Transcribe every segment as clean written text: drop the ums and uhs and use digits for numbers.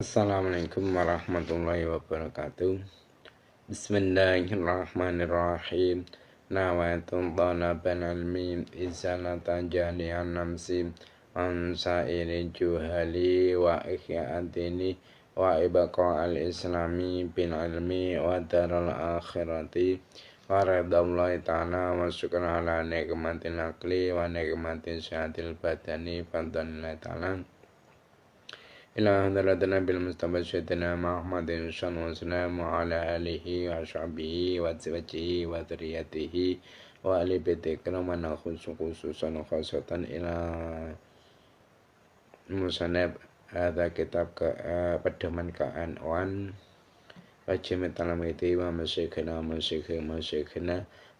Assalamualaikum warahmatullahi wabarakatuh. Bismillahirrahmanirrahim. Nawaitu talabal ilmi izalata jahlian namsi ansairi juhali wa ikhyaatini wa ibqa al-islami bil ilmi wa daral akhirati wa ridallahi ta'ala wa syukran ala nikmatil akli wa nikmatil syahatil badani fadlillahi ta'ala ila hadratin Nabil Mustafa Syedina Muhammadin sallallahu alaihi wasallam wa ala alihi wa sahbihi wa azwajihi wa dzurriyyatihi wa ali baiti kiraman khususan khasatan ila musannaf hadza kitab ke pedoman keanwan wajib talamiti wa masyikhina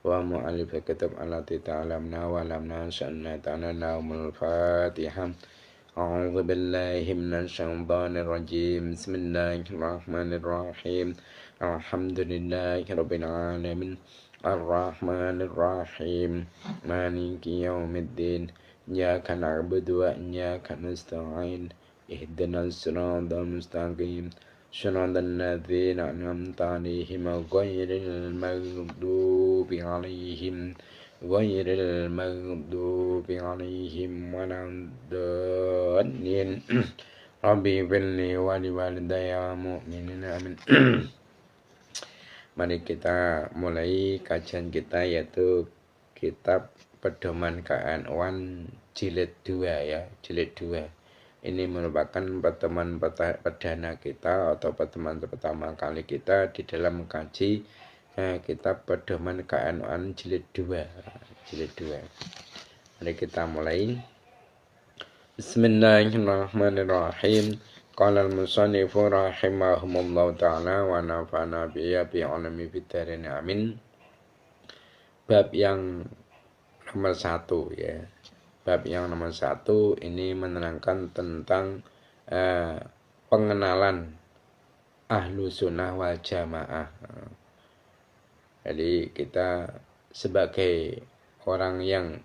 wa mu'allif kitab allati ta'lamna wa lamna sa'na ta'ala naumul fatihah. أعوذ بالله من الشيطان الرجيم بسم الله الرحمن الرحيم الحمد لله رب العالمين الرحمن الرحيم مالك يوم الدين إياك نعبد وإياك نستعين اهدنا الصراط المستقيم صراط الذين أنعمت عليهم غير المغضوب عليهم ولا الضالين Rabbi firli wa liwalidayya mu'minin amin. Mari kita mulai kajian kita, yaitu kitab pedoman keanwan jilid 2 ya, jilid 2. Ini merupakan pertemuan perdana kita atau pertemuan pertama kali kita di dalam mengkaji kitab pedoman keanwan jilid 2. Mari kita mulai. Bismillahirrahmanirrahim. Qala al-musannifu rahimahumullah ta'ala wa nafa'ana bi ulumi fid-dharain amin. Bab yang nomor 1 ya. Bab yang nomor 1 ini menerangkan tentang pengenalan ahlu sunnah wal jamaah. Jadi kita sebagai orang yang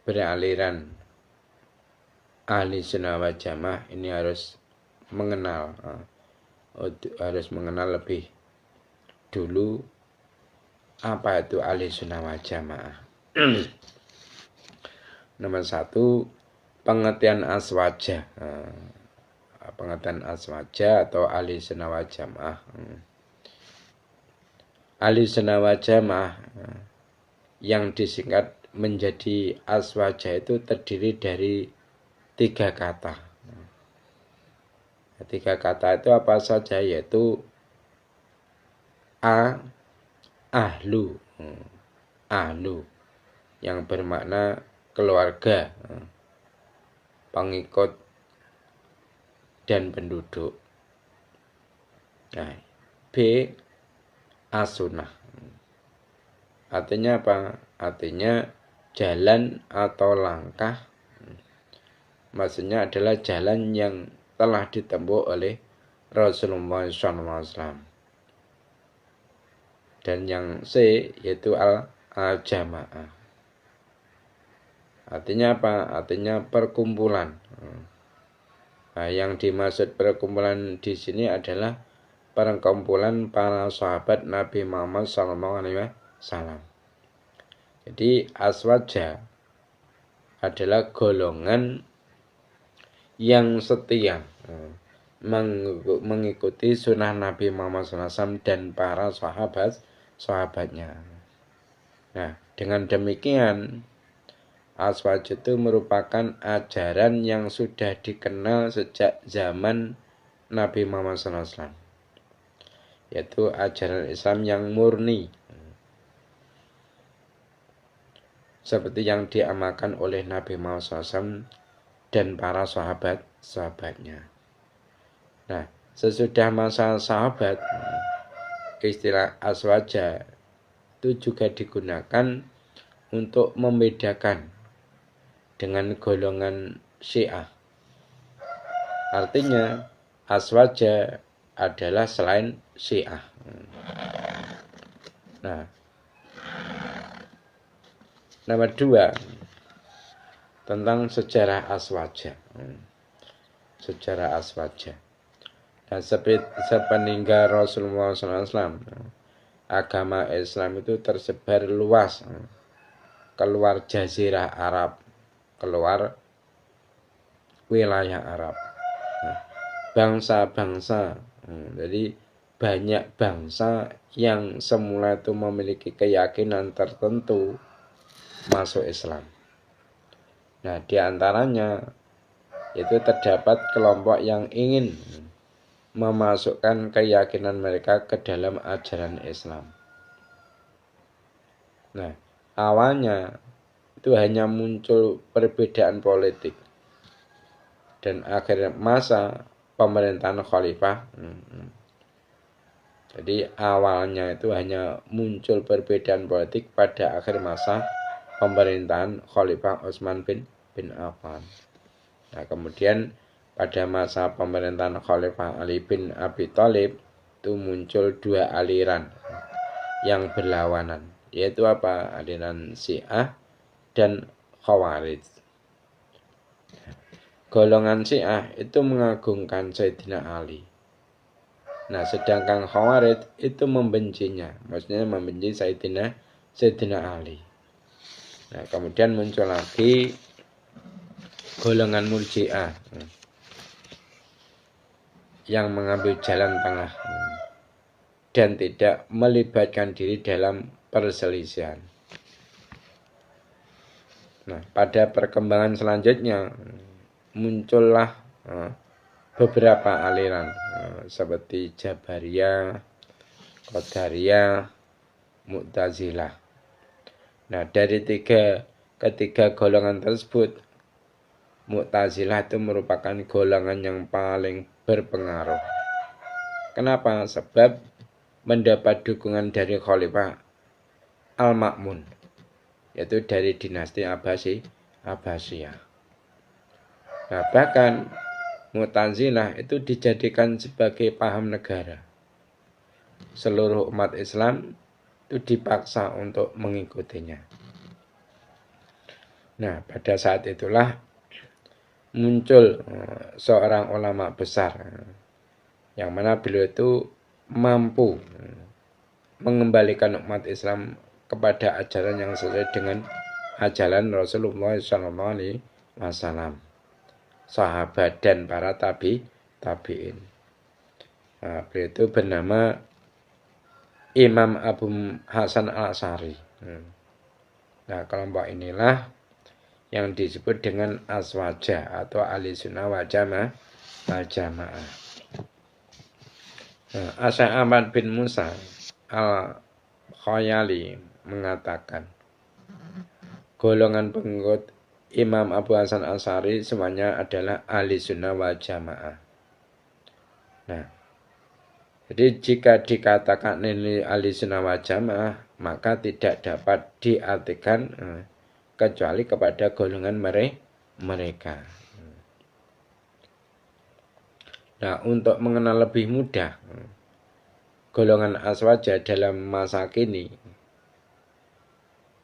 beraliran ahli sunnah wal jamaah ini harus mengenal lebih dulu apa itu ahli sunnah wal jamaah. Nomor 1, pengertian aswaja. Pengertian aswaja atau ahli sunnah wal jamaah. Ahli sunnah wal jamaah yang disingkat menjadi aswaja itu terdiri dari 3 kata. 3 kata itu apa saja, yaitu ahlu yang bermakna keluarga, pengikut dan penduduk. Nah, B, as-sunnah. Artinya apa? Artinya jalan atau langkah. Maksudnya adalah jalan yang telah ditempuh oleh Rasulullah SAW. Dan yang C yaitu al-jamaah. Artinya apa? Artinya perkumpulan. Nah, yang dimaksud perkumpulan di sini adalah perkumpulan para sahabat Nabi Muhammad SAW. Jadi aswaja adalah golongan yang setia mengikuti sunnah Nabi Muhammad SAW dan para sahabatnya. Nah, dengan demikian aswaja itu merupakan ajaran yang sudah dikenal sejak zaman Nabi Muhammad SAW, yaitu ajaran Islam yang murni, seperti yang diamalkan oleh Nabi Muhammad SAW dan para sahabatnya. Nah, sesudah masa sahabat, istilah aswaja itu juga digunakan untuk membedakan dengan golongan Syiah. Artinya aswaja adalah selain Syiah. Nah, nomor 2, tentang sejarah aswaja. sejarah aswaja. Nah, sepeninggal Rasulullah SAW, agama Islam itu tersebar luas, keluar jazirah Arab, keluar wilayah Arab. Bangsa-bangsa, jadi banyak bangsa yang semula itu memiliki keyakinan tertentu masuk Islam. Nah, diantaranya itu terdapat kelompok yang ingin memasukkan keyakinan mereka ke dalam ajaran Islam. Nah, awalnya itu hanya muncul perbedaan politik, dan akhirnya masa pemerintahan khalifah. Jadi awalnya itu hanya muncul perbedaan politik pada akhir masa pemerintahan Khalifah Utsman bin Affan. Nah, kemudian pada masa pemerintahan Khalifah Ali bin Abi Thalib itu muncul dua aliran yang berlawanan, yaitu apa? Aliran Syiah dan Khawarij. Golongan Syiah itu mengagungkan Sayyidina Ali. Nah, sedangkan Khawarij itu membencinya, maksudnya membenci Sayyidina Ali. Nah, kemudian muncul lagi golongan Murji'ah yang mengambil jalan tengah dan tidak melibatkan diri dalam perselisihan. Nah, pada perkembangan selanjutnya muncullah beberapa aliran seperti Jabariyah, Qadariyah, Mu'tazilah. Nah, dari ketiga golongan tersebut, Mu'tazilah itu merupakan golongan yang paling berpengaruh. Kenapa? Sebab mendapat dukungan dari Khalifah Al-Ma'mun, yaitu dari dinasti Abbasiyah. Nah, bahkan Mu'tazilah itu dijadikan sebagai paham negara. Seluruh umat Islam itu dipaksa untuk mengikutinya. Nah, pada saat itulah muncul seorang ulama besar, yang mana beliau itu mampu mengembalikan umat Islam kepada ajaran yang sesuai dengan ajaran Rasulullah SAW, sahabat dan para tabi'in. Nah, beliau itu bernama Imam Abu Hasan Al-Asy'ari. Nah, kelompok inilah yang disebut dengan Aswaja atau Ahli Sunnah wal Jamaah. Nah, Syekh Ahmad bin Musa Al-Khayali mengatakan, golongan pengikut Imam Abu Hasan Al-Asy'ari semuanya adalah Ahli Sunnah wal Jamaah. Nah, jadi jika dikatakan ini Ahli Sunnah wal Jamaah, maka tidak dapat diartikan kecuali kepada golongan mereka. Nah, untuk mengenal lebih mudah golongan Aswaja dalam masa kini,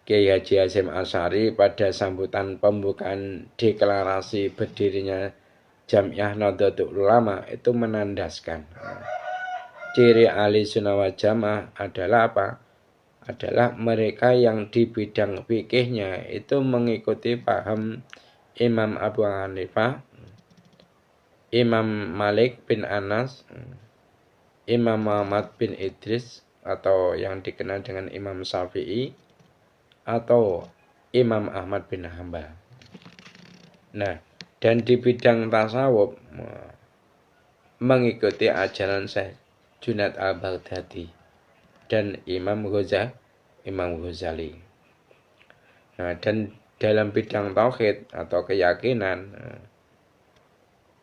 Kiai Haji Hasyim Asy'ari pada sambutan pembukaan deklarasi berdirinya Jamiah Nahdlatul Ulama itu menandaskan ciri Ahli Sunnah wal Jamaah adalah apa? Adalah mereka yang di bidang fikihnya itu mengikuti paham Imam Abu Hanifah, Imam Malik bin Anas, Imam Muhammad bin Idris atau yang dikenal dengan Imam Syafi'i, atau Imam Ahmad bin Hanbal. Nah, dan di bidang tasawuf mengikuti ajaran Syekh Junaid Al-Baghdadi dan Imam Ghazali. Nah, dan dalam bidang tauhid atau keyakinan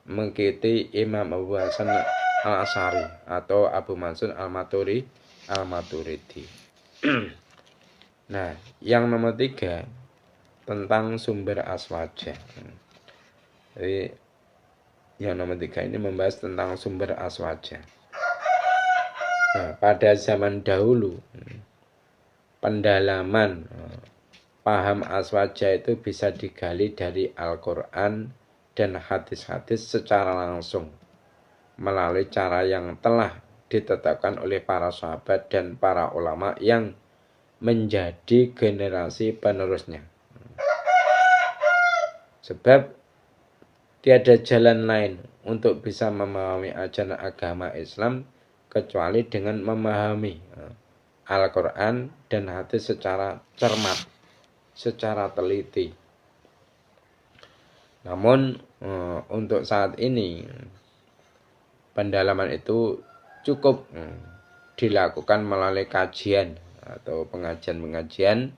mengikuti Imam Abu Hasan Al-Asy'ari atau Abu Mansur Al-Maturidi. Nah, yang nomor 3 tentang sumber Aswaja. Jadi yang nomor 3 ini membahas tentang sumber Aswaja. Nah, pada zaman dahulu pendalaman paham Aswaja itu bisa digali dari Al-Quran dan hadis-hadis secara langsung melalui cara yang telah ditetapkan oleh para sahabat dan para ulama yang menjadi generasi penerusnya. Sebab tiada jalan lain untuk bisa memahami ajaran agama Islam kecuali dengan memahami Al-Quran dan hadis secara cermat, secara teliti. Namun untuk saat ini pendalaman itu cukup dilakukan melalui kajian atau pengajian-pengajian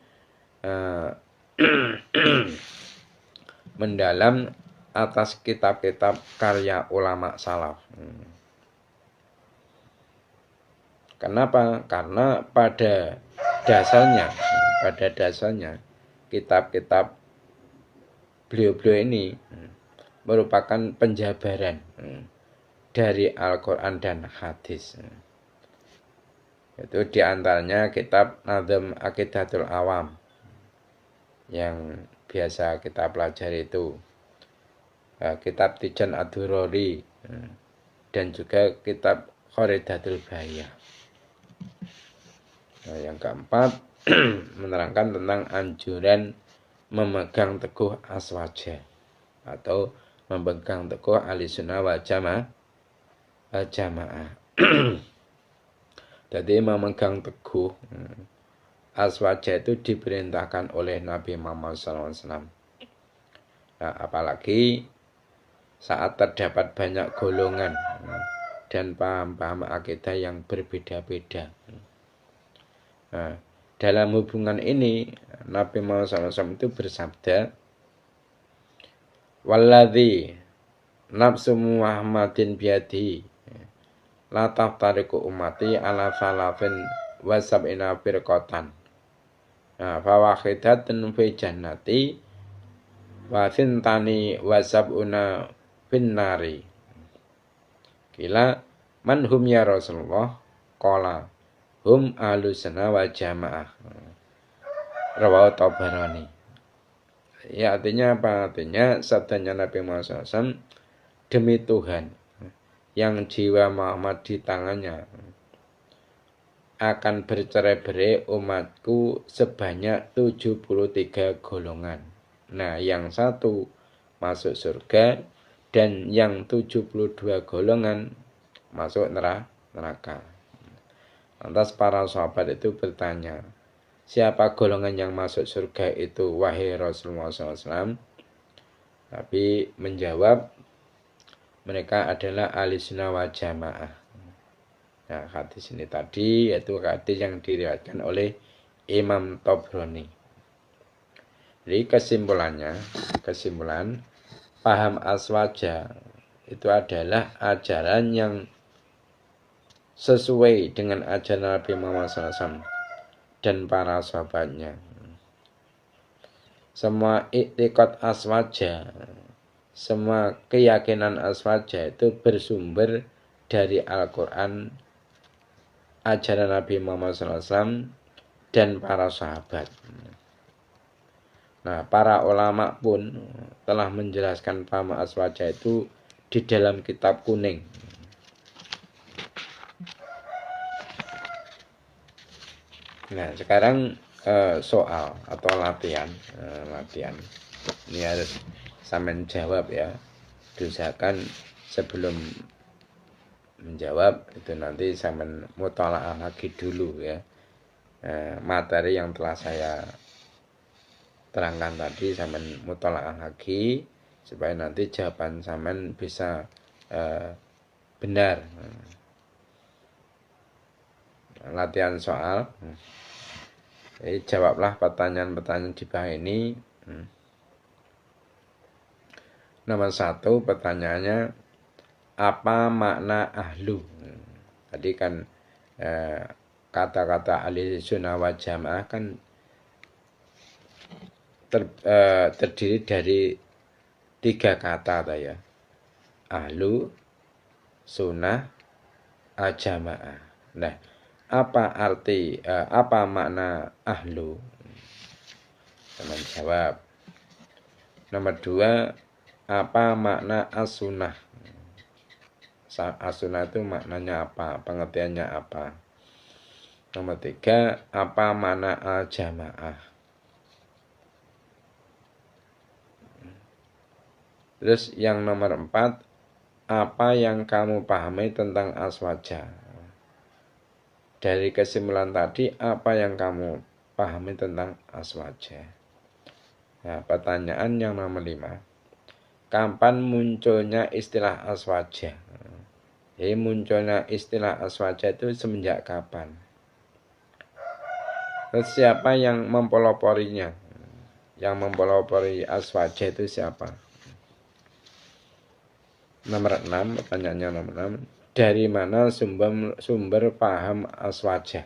mendalam atas kitab-kitab karya ulama salaf. Kenapa? Karena pada dasarnya kitab-kitab beliau-beliau ini merupakan penjabaran dari Al-Quran dan hadis. Itu diantaranya kitab Nazm Aqidatul Awam yang biasa kita pelajari itu, kitab Tijan Ad-Durari, dan juga kitab Kharidatul Bahiyah. Nah, yang keempat menerangkan tentang anjuran memegang teguh aswaja atau memegang teguh ahlussunnah wal jamaah. Jadi memegang teguh aswaja itu diperintahkan oleh Nabi Muhammad SAW. Nah, apalagi saat terdapat banyak golongan dan paham-paham akidah yang berbeda-beda. Nah, dalam hubungan ini Nabi Muhammad SAW itu bersabda, "Walladzi nafsu Muhammadin biyadihi la taftariqu ummati ala salafin wa sab'ina firqatan. Nah, fawahidatun fi jannati wa thintani wa sab'una finnari." Kila man hum ya Rasulullah? Qala hum ahlussunnah wal jamaah. Rawahu Tabarani. Ya, artinya apa? Artinya sabdanya Nabi Muhammad SAW, demi Tuhan yang jiwa Muhammad di tangannya, akan bercerai-berai umatku sebanyak 73 golongan. Nah, yang satu masuk surga dan yang 72 golongan masuk neraka. Lantas para sahabat itu bertanya, siapa golongan yang masuk surga itu, wahai Rasulullah SAW? Tapi menjawab, mereka adalah ahlussunnah wal jamaah. Nah, hadis ini tadi yaitu hadis yang diriwayatkan oleh Imam Tabrani. Jadi kesimpulan paham aswaja itu adalah ajaran yang sesuai dengan ajaran Nabi Muhammad SAW dan para sahabatnya. Semua i'tiqad aswaja, semua keyakinan aswaja itu bersumber dari Al-Quran, ajaran Nabi Muhammad SAW dan para sahabat. Nah, para ulama pun telah menjelaskan paham aswaja itu di dalam kitab kuning. Nah, sekarang soal atau latihan. Ini harus sampean jawab ya. Diusahakan sebelum menjawab itu nanti sampean mutalaah lagi dulu ya. Materi yang telah saya terangkan tadi sampean mutalaah lagi supaya nanti jawaban sampean bisa benar. Latihan soal. Jadi jawablah pertanyaan-pertanyaan di bawah ini. Nomor 1 pertanyaannya, apa makna ahlu? Tadi kan kata-kata ahlussunnah wal jamaah kan terdiri dari 3 kata ya. Ahlu, sunnah, jamaah. Nah, apa makna ahlu? Teman jawab. Nomor 2, Apa makna as-sunnah? As-sunnah itu maknanya apa? Pengertiannya apa? Nomor 3, apa makna al-jamaah? Terus yang nomor 4, apa yang kamu pahami tentang aswaja? Dari kesimpulan tadi, apa yang kamu pahami tentang aswaja? Nah, pertanyaan yang nomor 5. Kapan munculnya istilah aswaja? Jadi munculnya istilah aswaja itu semenjak kapan? Terus siapa yang mempeloporinya? Yang mempelopori aswaja itu siapa? Nomor 6, pertanyaannya nomor 6. Dari mana sumber paham aswaja?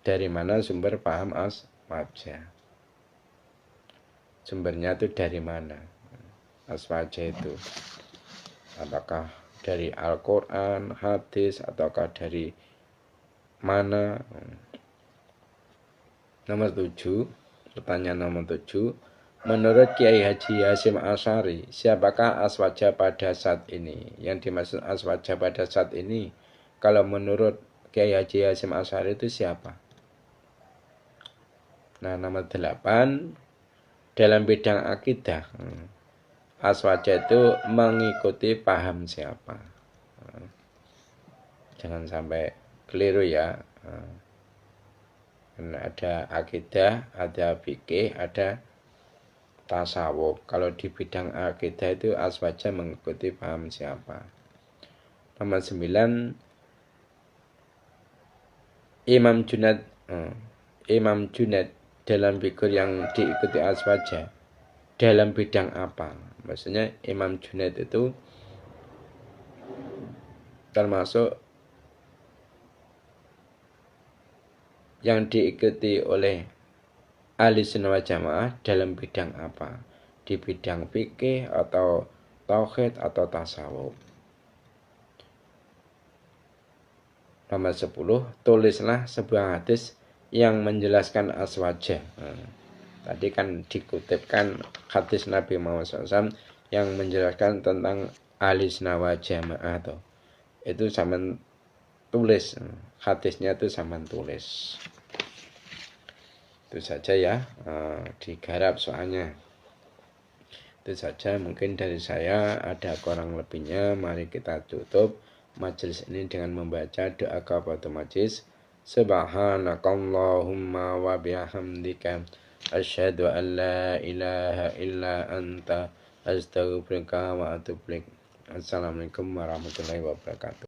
Dari mana sumber paham aswaja? Sumbernya itu dari mana? Aswaja itu. Apakah dari Al-Quran, hadis, ataukah dari mana? Nomor 7, pertanyaan nomor 7. Menurut Kiai Haji Hasyim Asy'ari, siapakah aswaja pada saat ini? Yang dimaksud aswaja pada saat ini, kalau menurut Kiai Haji Hasyim Asy'ari itu siapa? Nah, nomor 8, dalam bidang akidah, aswaja itu mengikuti paham siapa? Jangan sampai keliru ya. Ada akidah, ada fikih, ada tasawuf. Kalau di bidang akidah itu aswaja mengikuti paham siapa? Nomor 9, Imam Junaid dalam figur yang diikuti aswaja dalam bidang apa? Maksudnya Imam Junaid itu termasuk yang diikuti oleh Ahlussunnah wal Jamaah dalam bidang apa? Di bidang fikih atau tauhid atau tasawuf. Nomor 10, tulislah sebuah hadis yang menjelaskan aswaja. Tadi kan dikutipkan hadis Nabi Muhammad SAW yang menjelaskan tentang Ahlussunnah wal Jamaah. Itu sama tulis. Hadisnya itu sama tulis. Itu saja ya, digarap soalnya. Itu saja mungkin dari saya, ada kurang lebihnya. Mari kita tutup majelis ini dengan membaca doa kafaratul majelis. Subhanakallahumma wa bihamdika asyhadu an la ilaha illa anta astaghfiruka wa atubu ilaik. Assalamualaikum warahmatullahi wabarakatuh.